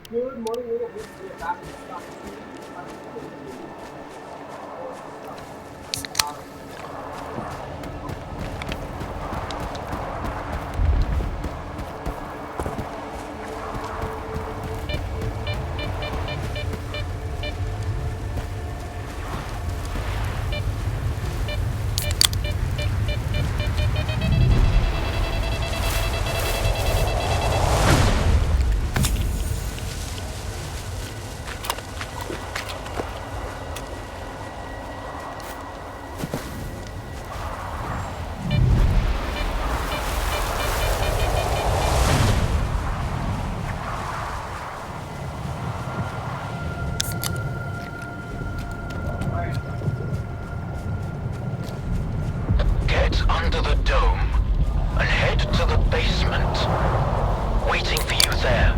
Good morning, little bit. We are back in stock. Get under the dome and head to the basement. Waiting for you there.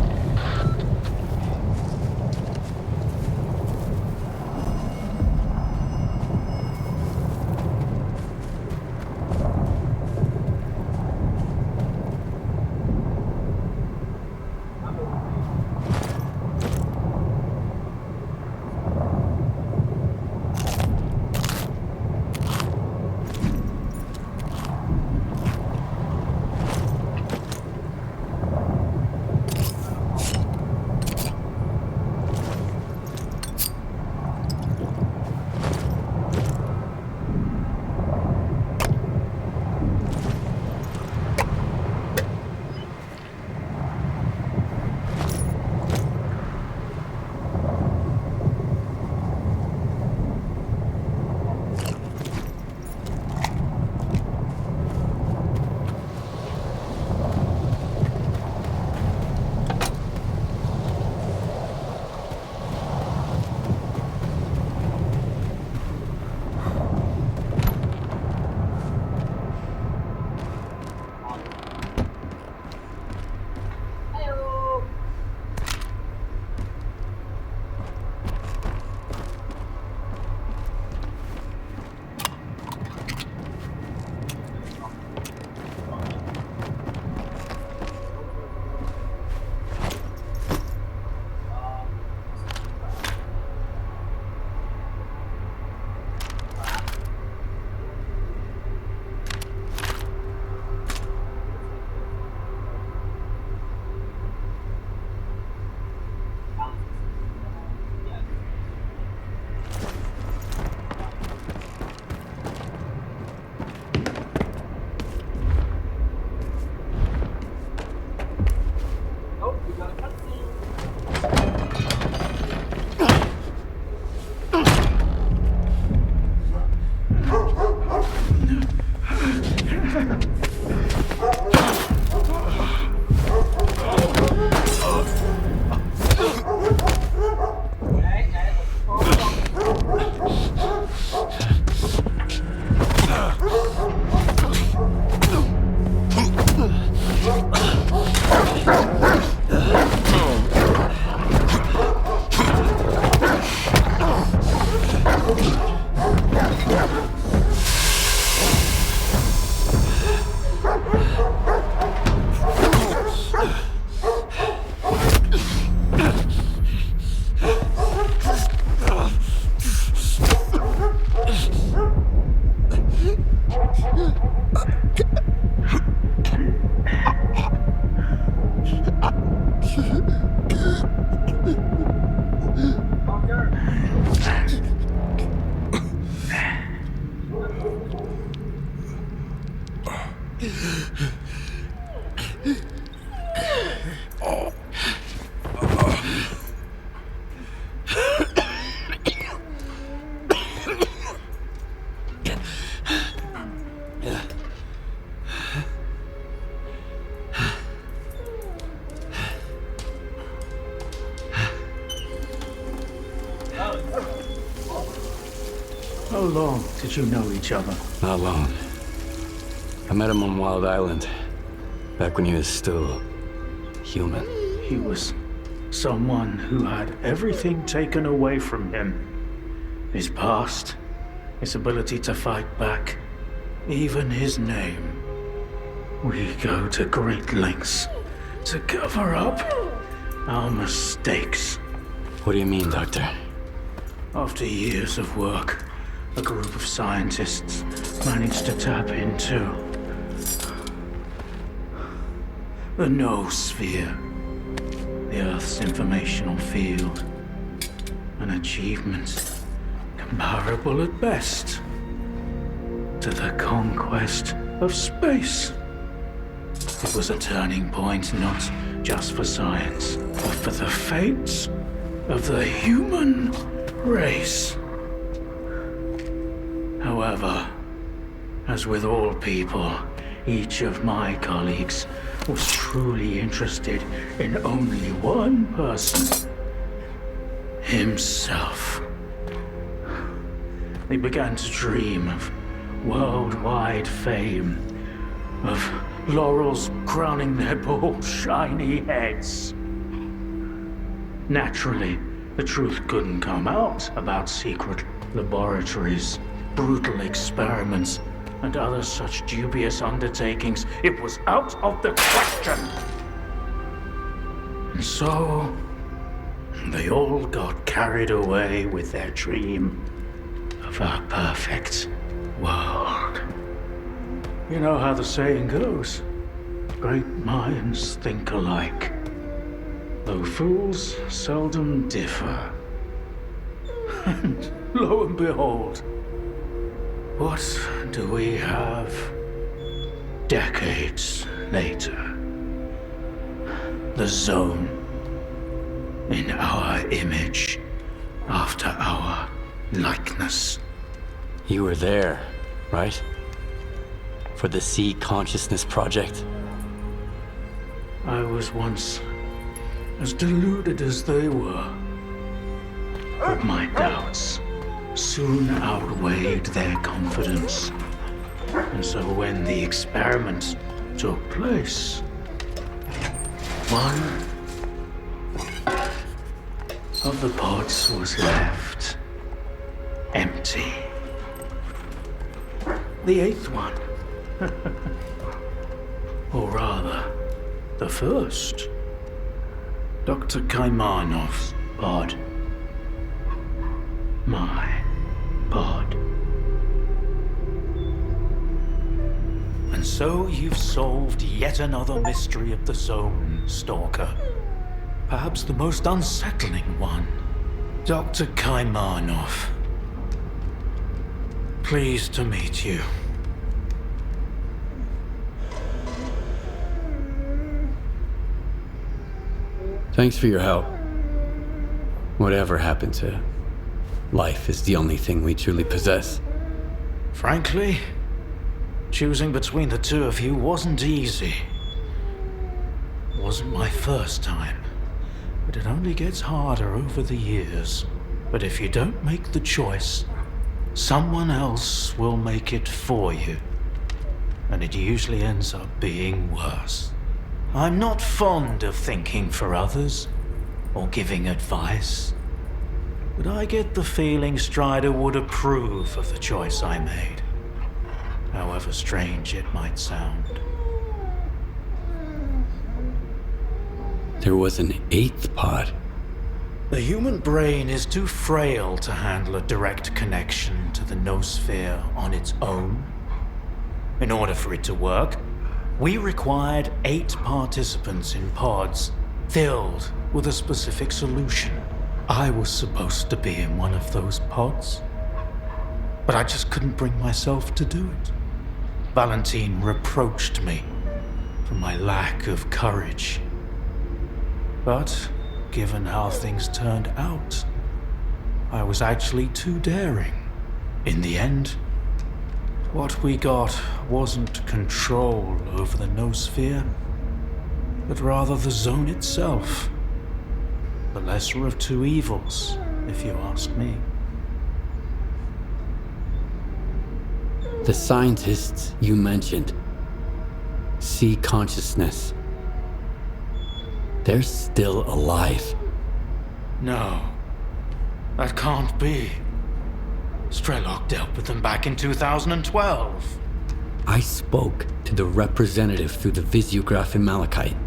Oh, we got a cutscene. Hey, How long did you know each other? Not long. I met him on Wild Island, back when he was still human. He was someone who had everything taken away from him. His past, his ability to fight back, even his name. We go to great lengths to cover up Our mistakes. What do you mean, Doctor? After years of work, a group of scientists managed to tap into the Noosphere, the Earth's informational field. An achievement comparable at best to the conquest of space. It was a turning point not just for science, but for the fates of the human race. However, as with all people, each of my colleagues was truly interested in only one person: himself. They began to dream of worldwide fame, of laurels crowning their bald, shiny heads. Naturally, the truth couldn't come out about secret laboratories, brutal experiments, and other such dubious undertakings. It was out of the question. And so, they all got carried away with their dream of a perfect world. You know how the saying goes, great minds think alike, though fools seldom differ. And lo and behold, what do we have decades later? The Zone, in our image, after our likeness. You were there, right? For the Sea Consciousness Project? I was once as deluded as they were. But my doubts soon outweighed their confidence. And so when the experiment took place, one of the pods was left empty. The eighth one. Or rather, the first. Dr. Kaimanov's pod. My pod. And so you've solved yet another mystery of the Zone, Stalker. Perhaps the most unsettling one. Dr. Kaimanov. Pleased to meet you. Thanks for your help. Whatever happened to life is the only thing we truly possess. Frankly, choosing between the two of you wasn't easy. It wasn't my first time, but it only gets harder over the years. But if you don't make the choice, someone else will make it for you. And it usually ends up being worse. I'm not fond of thinking for others, or giving advice. But I get the feeling Strider would approve of the choice I made, however strange it might sound. There was an eighth pod. The human brain is too frail to handle a direct connection to the Noosphere on its own. In order for it to work, we required 8 participants in pods, filled with a specific solution. I was supposed to be in one of those pods, but I just couldn't bring myself to do it. Valentine reproached me for my lack of courage. But given how things turned out, I was actually too daring. In the end, what we got wasn't control over the Noosphere, but rather the Zone itself. The lesser of two evils, if you ask me. The scientists you mentioned, Sea Consciousness, they're still alive. No, that can't be. S.T.A.L.K.E.R dealt with them back in 2012. I spoke to the representative through the visiograph in Malachite.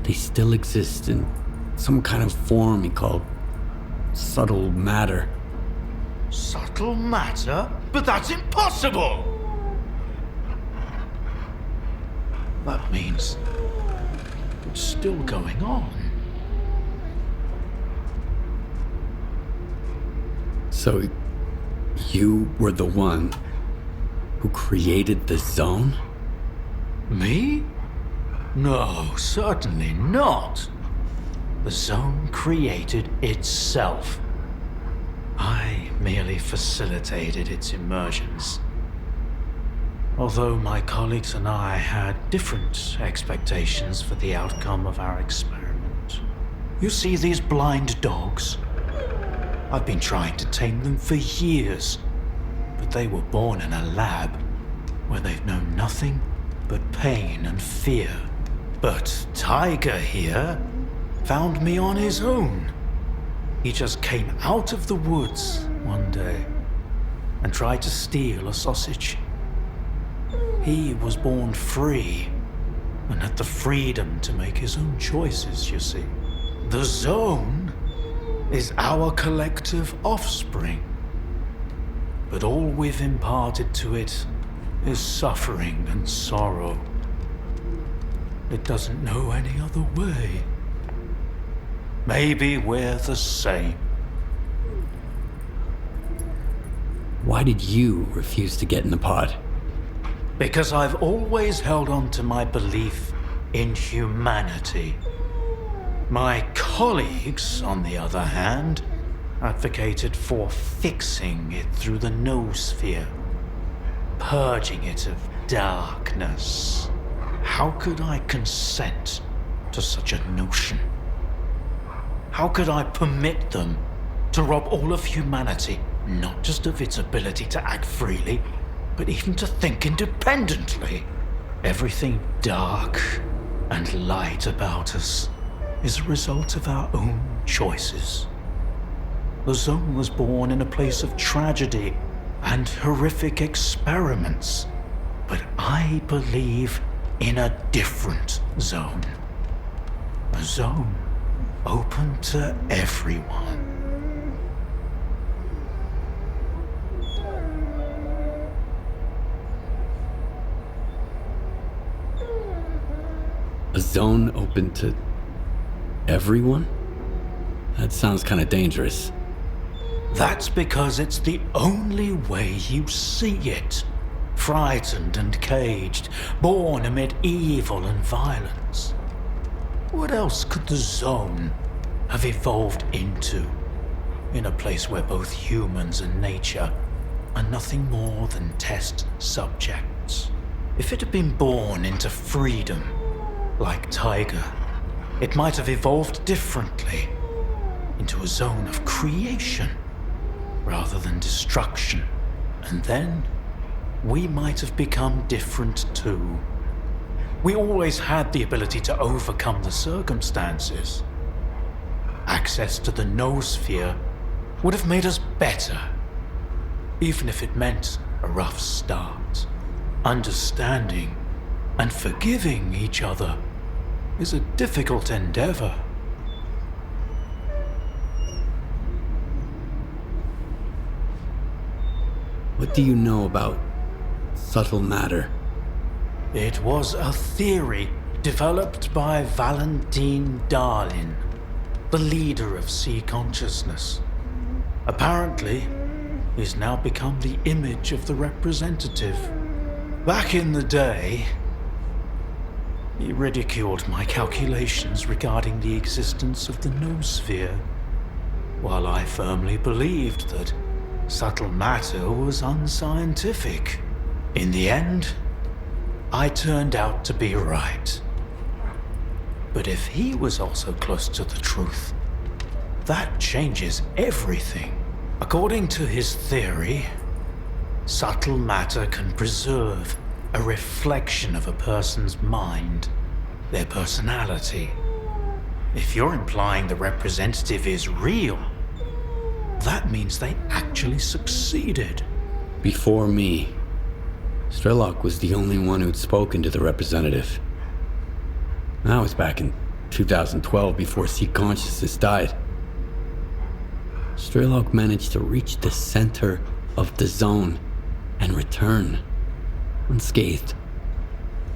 they still exist in some kind of form he called subtle matter. Subtle matter? But that's impossible! That means it's still going on. So, you were the one who created the zone? Me? No, certainly not. The zone created itself. I merely facilitated its emergence. Although my colleagues and I had different expectations for the outcome of our experiment. You see these blind dogs? I've been trying to tame them for years, but they were born in a lab where they've known nothing but pain and fear. But S.T.A.L.K.E.R here found me on his own. He just came out of the woods one day and tried to steal a sausage. He was born free and had the freedom to make his own choices, you see. The zone is our collective offspring, but all we've imparted to it is suffering and sorrow. It doesn't know any other way. Maybe we're the same. Why did you refuse to get in the pod? Because I've always held on to my belief in humanity. My colleagues, on the other hand, advocated for fixing it through the noosphere, purging it of darkness. How could I consent to such a notion? How could I permit them to rob all of humanity, not just of its ability to act freely, but even to think independently? Everything dark and light about us is a result of our own choices. The zone was born in a place of tragedy and horrific experiments, but I believe in a different zone. A zone open to everyone. A zone open to everyone? That sounds kind of dangerous. That's because it's the only way you see it. Frightened and caged, born amid evil and violence. What else could the zone have evolved into? In a place where both humans and nature are nothing more than test subjects. If it had been born into freedom, like S.T.A.L.K.E.R, it might have evolved differently, into a zone of creation rather than destruction. And then we might have become different too. We always had the ability to overcome the circumstances. Access to the noosphere would have made us better, even if it meant a rough start. Understanding and forgiving each other is a difficult endeavor. What do you know about subtle matter? It was a theory developed by Valentine Darlin, the leader of sea consciousness. Apparently, he's now become the image of the representative. Back in the day, he ridiculed my calculations regarding the existence of the noosphere, while I firmly believed that subtle matter was unscientific. In the end, I turned out to be right. But if he was also close to the truth, that changes everything. According to his theory, subtle matter can preserve a reflection of a person's mind, their personality. If you're implying the representative is real, that means they actually succeeded. Before me, S.T.A.L.K.E.R was the only one who'd spoken to the representative. That was back in 2012, before C consciousness died. Strelok managed to reach the center of the zone and return unscathed.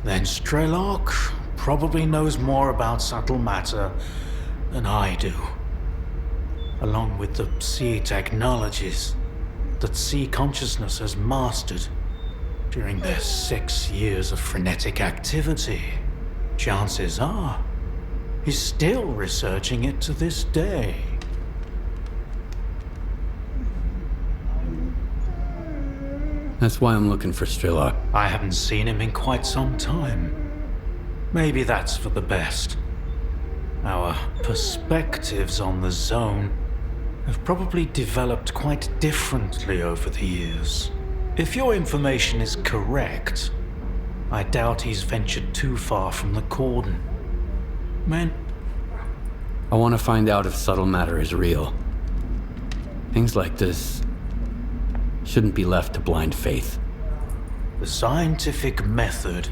Then S.T.A.L.K.E.R probably knows more about subtle matter than I do. Along with the C technologies that C consciousness has mastered during their 6 years of frenetic activity, chances are he's still researching it to this day. That's why I'm looking for Strelok. I haven't seen him in quite some time. Maybe that's for the best. Our perspectives on the zone have probably developed quite differently over the years. If your information is correct, I doubt he's ventured too far from the cordon. Man, I want to find out if subtle matter is real. Things like this shouldn't be left to blind faith. the scientific method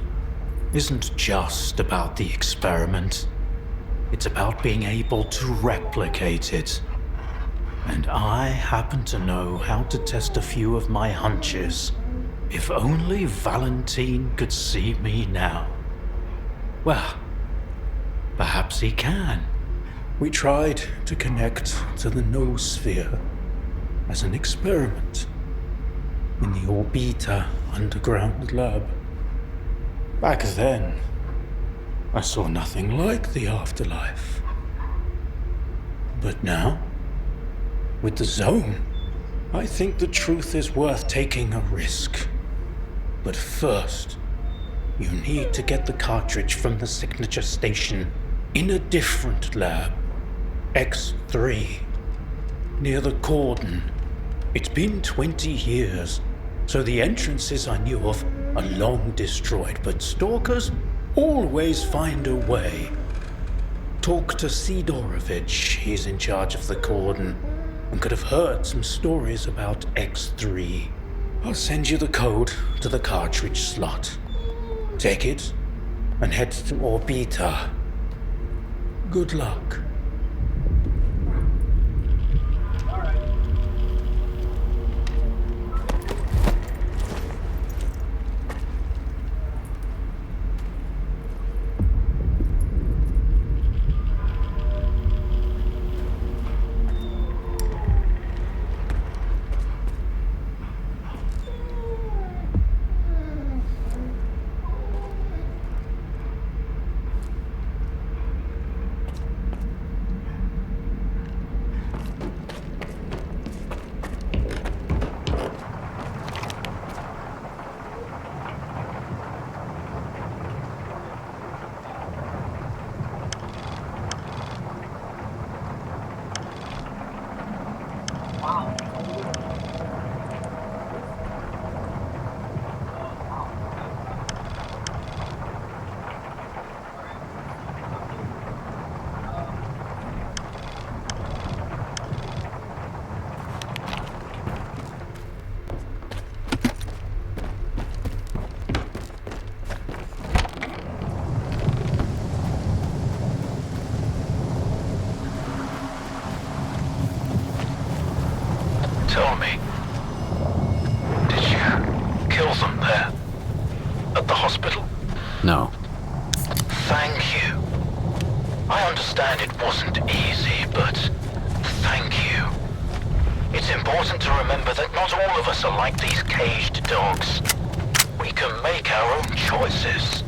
isn't just about the experiment. It's about being able to replicate it. And I happen to know how to test a few of my hunches. If only Valentine could see me now. Well, perhaps he can. We tried to connect to the noosphere as an experiment in the Orbita underground lab. Back then, I saw nothing like the afterlife. But now, with the zone, I think the truth is worth taking a risk. But first, you need to get the cartridge from the signature station in a different lab, X3, near the cordon. It's been 20 years, so the entrances I knew of are long destroyed, but stalkers always find a way. Talk to Sidorovich, he's in charge of the cordon, and could have heard some stories about X3. I'll send you the code to the cartridge slot. Take it and head to Orbita. Good luck. Tell me, did you kill them there? At the hospital? No. Thank you. I understand it wasn't easy, but thank you. It's important to remember that not all of us are like these caged dogs. We can make our own choices.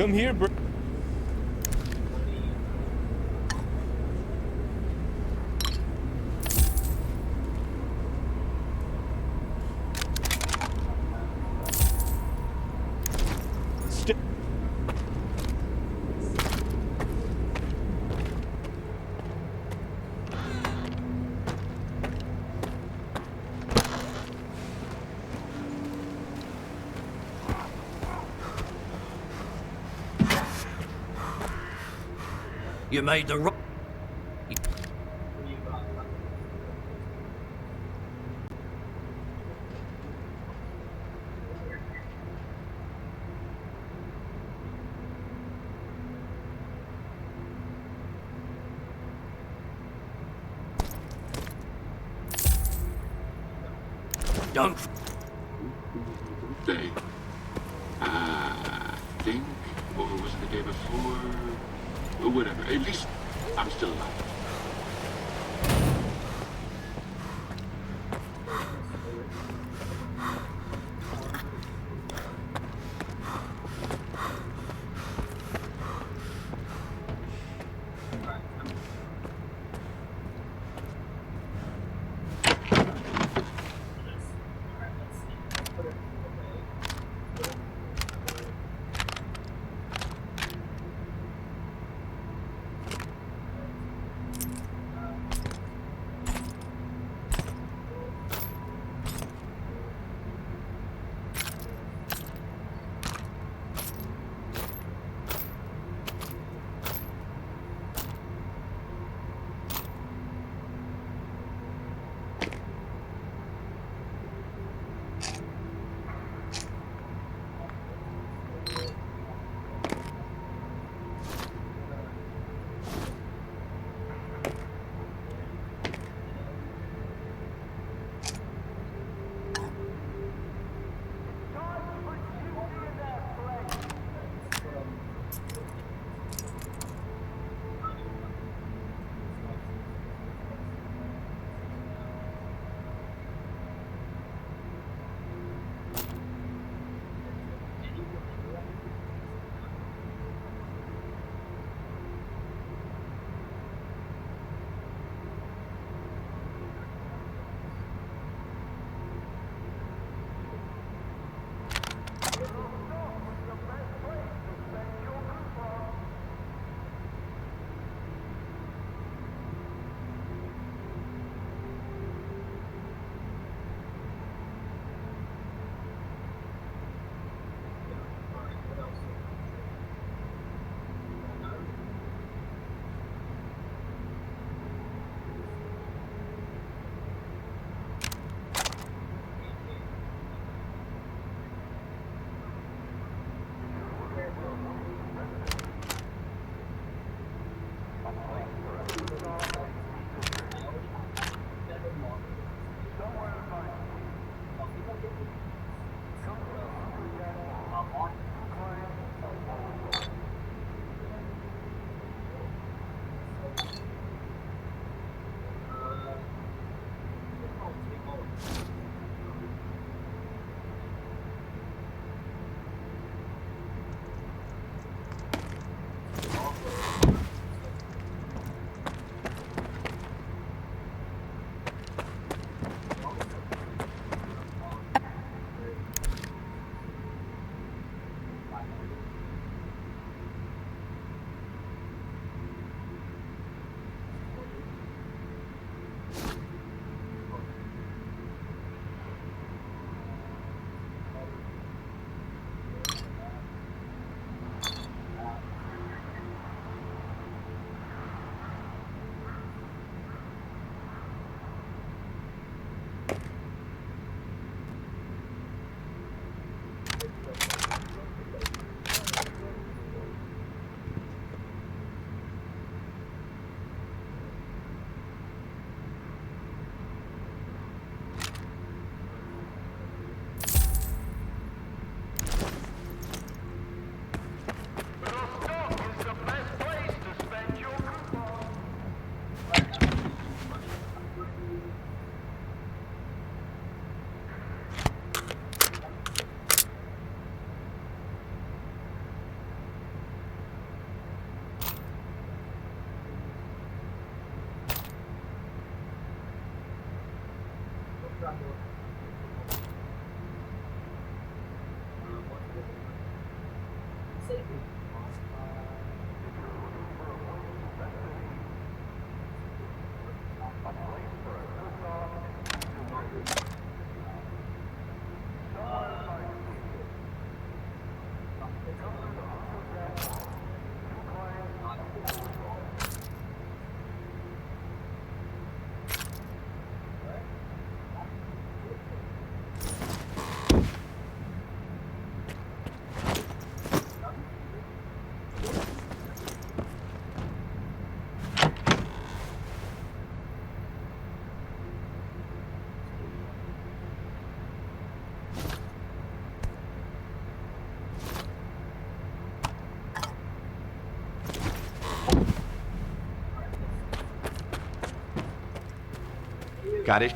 Come here, bro. You made the right... Don't... Day. I think, or was it the day before? Or whatever. At least I'm still alive. Got it.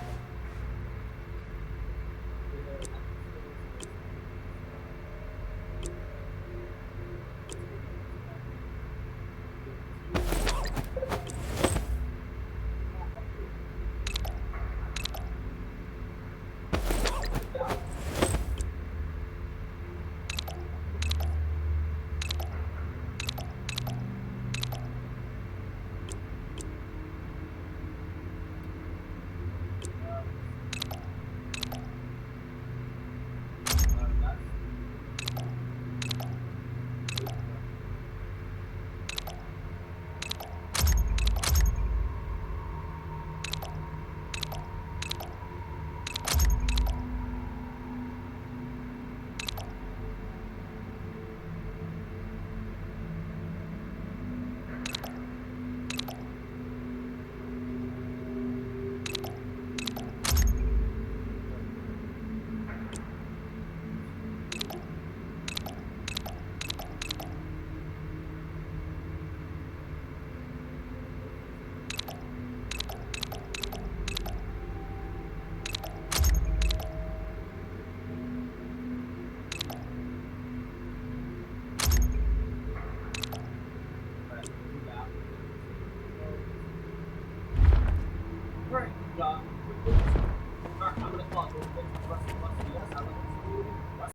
Right. I'm gonna call it.